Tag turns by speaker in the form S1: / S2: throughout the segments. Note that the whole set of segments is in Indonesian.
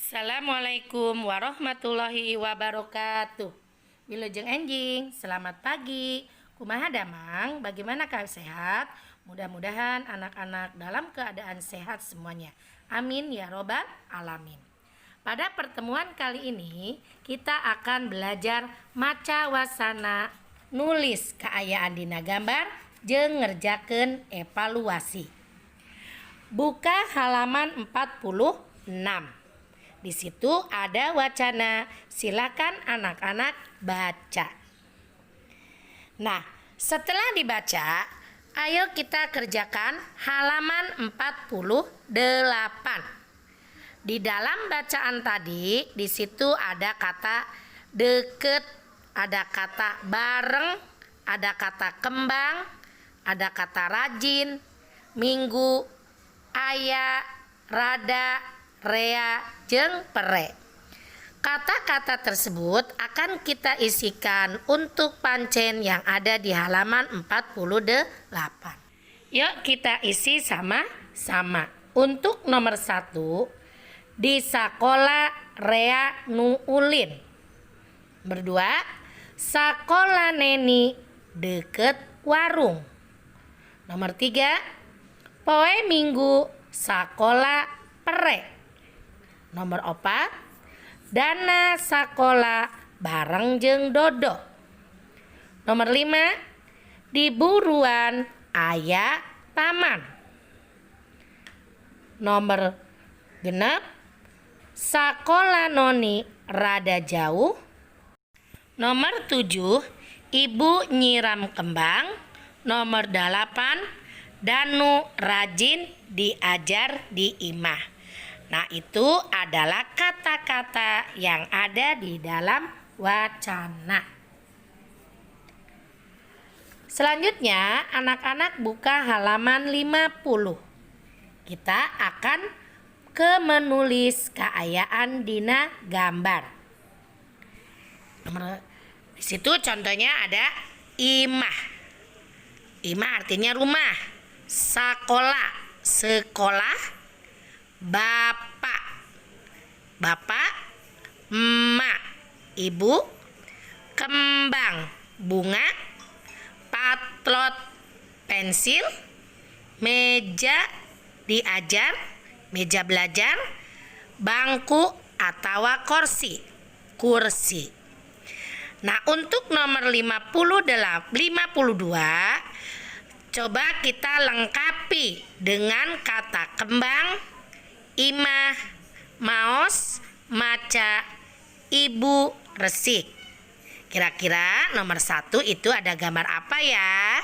S1: Assalamualaikum warahmatullahi wabarakatuh. Wilujeng enjing, selamat pagi. Kumaha damang, bagaimana kau sehat? Mudah-mudahan anak-anak dalam keadaan sehat semuanya. Amin ya robbal alamin. Pada pertemuan kali ini kita akan belajar maca wasana, nulis kaayaan dina gambar, jeung ngerjakeun evaluasi. Buka halaman 46. Di situ ada wacana, silakan anak-anak baca. Nah, setelah dibaca, ayo kita kerjakan halaman 48. Di dalam bacaan tadi, di situ ada kata deket, ada kata bareng, ada kata kembang, ada kata rajin, minggu, aya, rada, rea, jeung pere. Kata-kata tersebut akan kita isikan untuk pancen yang ada di halaman 48. Yuk kita isi sama-sama. Untuk nomor 1, di sakola rea nu ulin. Berdua, sakola neni deket warung. Nomor 3, poe minggu sakola pere. Nomor 4, dana sakola bareng jeung dodo. Nomor 5, di buruan aya taman. Nomor 6, sakola noni rada jauh. Nomor 7, ibu nyiram kembang. Nomor 8, danu rajin diajar di imah. Nah, itu adalah kata-kata yang ada di dalam wacana. Selanjutnya, anak-anak buka halaman 50. Kita akan menulis kaayaan dina gambar. Di situ contohnya ada imah. Imah artinya rumah. Sakola, sekolah. Bapak, emak, ibu, kembang, bunga, patlot, pensil, meja diajar, meja belajar, bangku atau kursi. Nah, untuk nomor 52, coba kita lengkapi dengan kata kembang, imah, maos, maca, ibu, resik. Kira-kira nomor 1 itu ada gambar apa ya?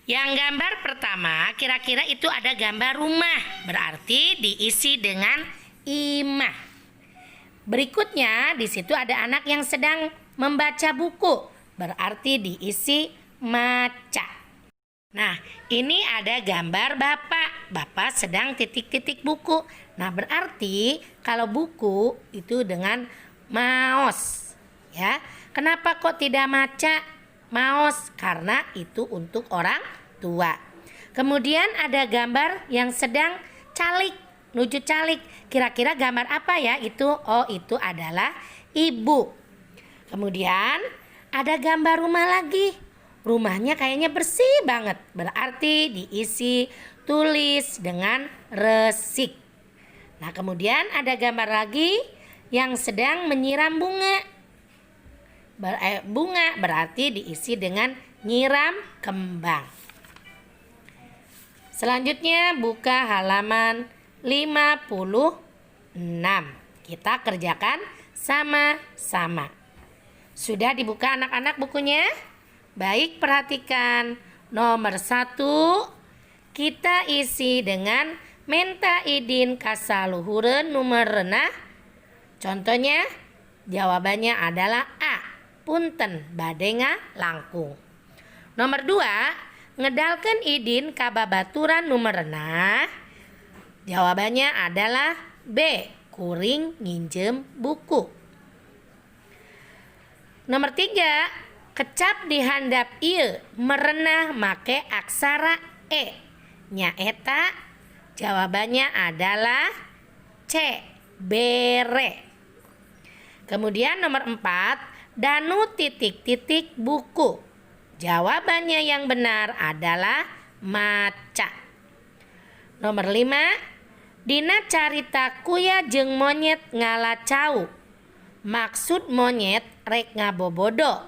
S1: Yang gambar pertama kira-kira itu ada gambar rumah, berarti diisi dengan imah. Berikutnya di situ ada anak yang sedang membaca buku, berarti diisi maca. Nah, ini ada gambar Bapak sedang titik-titik buku. Nah, berarti kalau buku itu dengan maos. Ya. Kenapa kok tidak maca? Maos, karena itu untuk orang tua. Kemudian ada gambar yang sedang calik, nuju calik. Kira-kira gambar apa ya itu? Oh, itu adalah ibu. Kemudian ada gambar rumah lagi. Rumahnya kayaknya bersih banget, berarti diisi tulis dengan resik. Nah, kemudian ada gambar lagi yang sedang menyiram bunga. Bunga berarti diisi dengan nyiram kembang. Selanjutnya buka halaman 56. Kita kerjakan sama-sama. Sudah dibuka anak-anak bukunya? Baik, perhatikan. Nomor 1, kita isi dengan menta idin kasaluhureun numereunah. Contohnya, jawabannya adalah A. Punten bade langkung. Nomor 2, ngedalkeun idin ka babaturan numereunah. Jawabannya adalah B. Kuring nginjem buku. Nomor 3, kecap di handap ieu merenah make aksara E. Nyaeta jawabannya adalah C. Bere. Kemudian nomor 4, Danu titik-titik buku. Jawabannya yang benar adalah maca. Nomor 5, dina carita kuya jeung monyet ngalacau. Maksud monyet rek ngabobodo,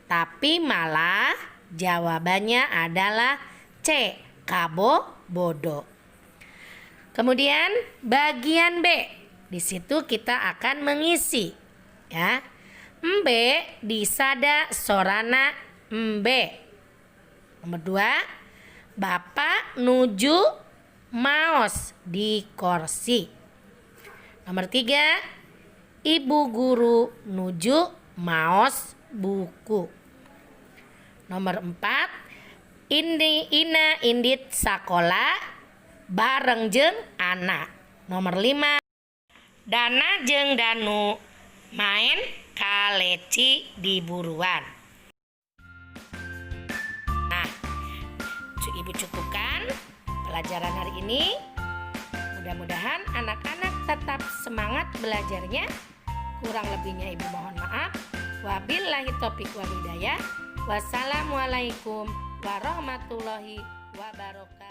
S1: tapi malah jawabannya adalah C. Kabobodo. Kemudian bagian B, di situ kita akan mengisi, ya. Embe disada sorana embe. Nomor 2, Bapak nuju maos di kursi. Nomor 3, Ibu guru nuju maos buku. Nomor 4, Ina indit sakola bareng jeung anak. Nomor 5, Dana jeung Danu main kaleci di buruan. Nah, Ibu cukupkan pelajaran hari ini. Mudah-mudahan anak-anak tetap semangat belajarnya. Kurang lebihnya Ibu mohon maaf. Wabillahi taufiq wal hidayah. Wassalamualaikum warahmatullahi wabarakatuh.